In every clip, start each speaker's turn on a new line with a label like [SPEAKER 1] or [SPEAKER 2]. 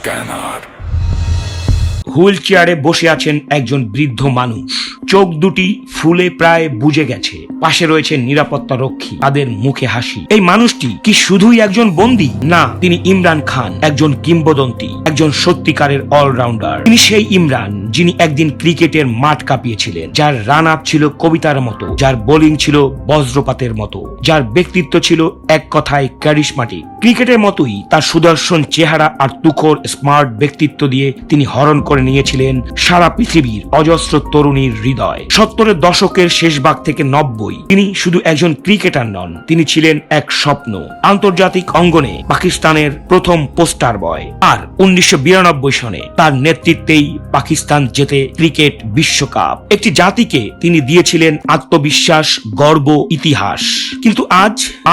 [SPEAKER 1] Scanner.
[SPEAKER 2] Wheel চেয়ারে বসে আছেন একজন বৃদ্ধ মানুষ। চোখ দুটি ফুলে প্রায় বুজে গেছে। পাশে রয়েছে নিরাপত্তা রক্ষী, তাদের মুখে হাসি। এই মানুষটি কি শুধুই একজন বন্দী? না, তিনি ইমরান খান, একজন কিংবদন্তি, একজন সত্যিকারের অলরাউন্ডার। তিনি সেই ইমরান যিনি একদিন ক্রিকেটের মাঠ কাঁপিয়েছিলেন, যার রান আপ ছিল কবিতার মতো, যার বোলিং ছিল বজ্রপাতের মতো, যার ব্যক্তিত্ব ছিল এক কথায় ক্যারিশমাটিক। ক্রিকেটের মতোই তার সুদর্শন চেহারা আর তুখোর স্মার্ট ব্যক্তিত্ব দিয়ে তিনি হরণ করে নিয়েছিলেন সারা পৃথিবীর অজস্র তরুণীর হৃদয়। 70-এর দশকের শেষ ভাগ থেকে 90 তিনি শুধু একজন ক্রিকেটার নন, তিনি ছিলেন এক স্বপ্ন। আন্তর্জাতিক অঙ্গনে পাকিস্তানের প্রথম পোস্টার বয়। আর 1992 সনে তার নেতৃত্বেই পাকিস্তান জেতে ক্রিকেট বিশ্বকাপ। একটি জাতিকে তিনি দিয়েছিলেন আত্মবিশ্বাস, গর্ব, ইতিহাস। কিন্তু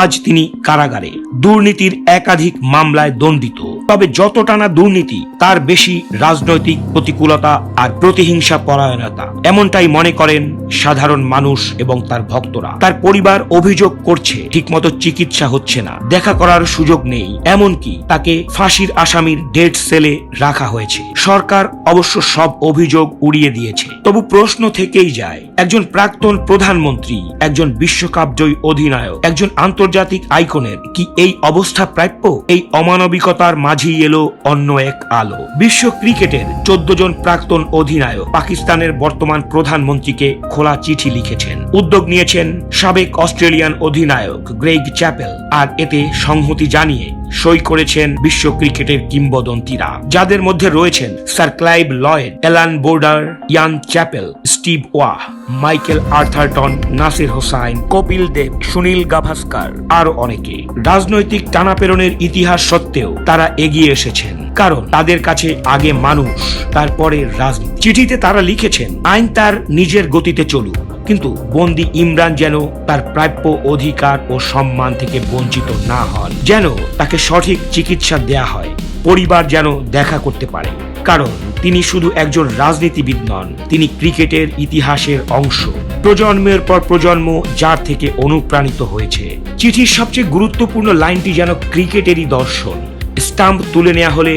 [SPEAKER 2] আজ তিনি কারাগারে, দুর্নীতির একাধিক মামলায় দণ্ডিত। তবে যতটা না দুর্নীতি, তার বেশি রাজনৈতিক প্রতিকূলতা আর প্রতিহিংসা পরায়ণতা, এমনটাই মনে করেন সাধারণ মানুষ এবং তার ভক্তরা। তার পরিবার অভিযোগ করছে ঠিকমতো চিকিৎসা হচ্ছে না, দেখা করার সুযোগ নেই, এমনকি তাকে ফাঁসির আসামির ডেড সেলে রাখা হয়েছে। সরকার অবশ্য সব অভিযোগ উড়িয়ে দিয়েছে। তবু প্রশ্ন থেকেই যায়, একজন প্রাক্তন প্রধানমন্ত্রী, একজন বিশ্বকাপ জয়ী অধিনায়ক, একজন আন্তর্জাতিক আইকনের কি এই অবস্থা প্রাপ্য? এই অমানবিকতার মাঝেই এলো অন্য এক আলো। বিশ্ব ক্রিকেটের 14 জন প্রাক্তন অধিনায়ক পাকিস্তানের বর্তমান প্রধানমন্ত্রীকে খোলা চিঠি লিখেছেন। উদ্যোগ নিয়েছেন সাবেক অস্ট্রেলিয়ান অধিনায়ক গ্রেগ চ্যাপেল, আর এতে সংহতি জানিয়ে সই করেছেন বিশ্ব ক্রিকেটের কিংবদন্তিরা, যাদের মধ্যে রয়েছেন sir Clive Lloyd, Allan Border, Ian Chappell, Steve Waugh, Michael Atherton, Nasser Hussain, Kapil Dev, Sunil Gavaskar, আরো অনেকে। রাজনৈতিক টানাপেরনের ইতিহাস সত্ত্বেও তারা এগিয়ে এসেছেন, কারণ তাদের কাছে আগে মানুষ, তারপরে রাজনীতি। চিঠিতে তারা লিখেছেন, আইন তার নিজের গতিতে চলুক, কিন্তু বন্দী ইমরান যেন তার প্রাপ্য অধিকার ও সম্মান থেকে বঞ্চিত না হন, যেন তাকে সঠিক চিকিৎসা দেয়া হয়, পরিবার যেন দেখা করতে পারে। কারণ তিনি শুধু একজন রাজনীতিবিদ নন, তিনি ক্রিকেটের ইতিহাসের অংশ, প্রজন্মের পর প্রজন্ম যার থেকে অনুপ্রাণিত হয়েছে। চিঠির সবচেয়ে গুরুত্বপূর্ণ লাইনটি যেন ক্রিকেটেরই দর্শন। স্টাম্প তুলে নেওয়া হলে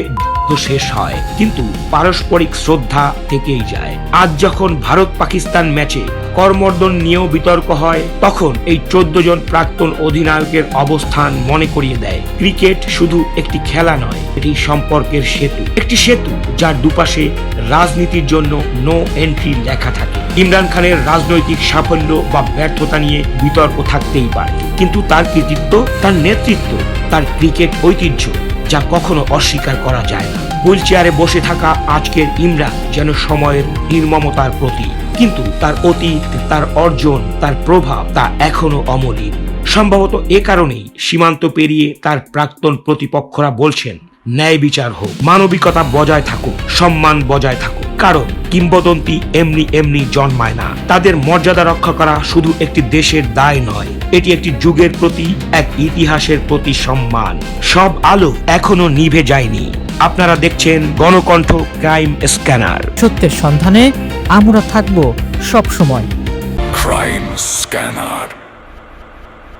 [SPEAKER 2] শেষ হয়, কিন্তু পারস্পরিক শ্রদ্ধা থেকেই যায়। আজ যখন ভারত পাকিস্তান ম্যাচে করমর্দন নিয়েও বিতর্ক হয়, তখন এই 14 জন প্রাক্তন অধিনায়কের অবস্থান মনে করিয়ে দেয়, ক্রিকেট শুধু একটি খেলা নয়, এটি সম্পর্কের সেতু। একটি সেতু যার দুপাশে রাজনীতির জন্য নো এন্ট্রি লেখা থাকে। ইমরান খানের রাজনৈতিক সাফল্য বা ব্যর্থতা নিয়ে বিতর্ক থাকতেই পারে, কিন্তু তার কৃতিত্ব, তার নেতৃত্ব, তার ক্রিকেট ঐতিহ্য যা কখনো অস্বীকার করা যায় না। হুইল চেয়ারে বসে থাকা আজকের ইমরান যেন সময়ের নির্মমতার প্রতীক, কিন্তু তার অতীত, তার অর্জন, তার প্রভাব তা এখনো অমলিন। সম্ভবত এ কারণেই সীমান্ত পেরিয়ে তার প্রাক্তন প্রতিপক্ষরা বলছেন, ন্যায় বিচার হোক, মানবিকতা বজায় থাকুক, সম্মান বজায় থাকুক। কারণ কিংবদন্তি এমনি এমনি জন্মায় না, তাদের মর্যাদা রক্ষা করা শুধু একটি দেশের দায় নয়, এটি একটি যুগের প্রতি, এক ইতিহাসের প্রতি সম্মান। সব আলো এখনো নিভে যায়নি। আপনারা দেখছেন গণকণ্ঠ ক্রাইম স্ক্যানার।
[SPEAKER 3] সত্যের সন্ধানে আমরা থাকবো সব সময়।
[SPEAKER 1] Crime scanner.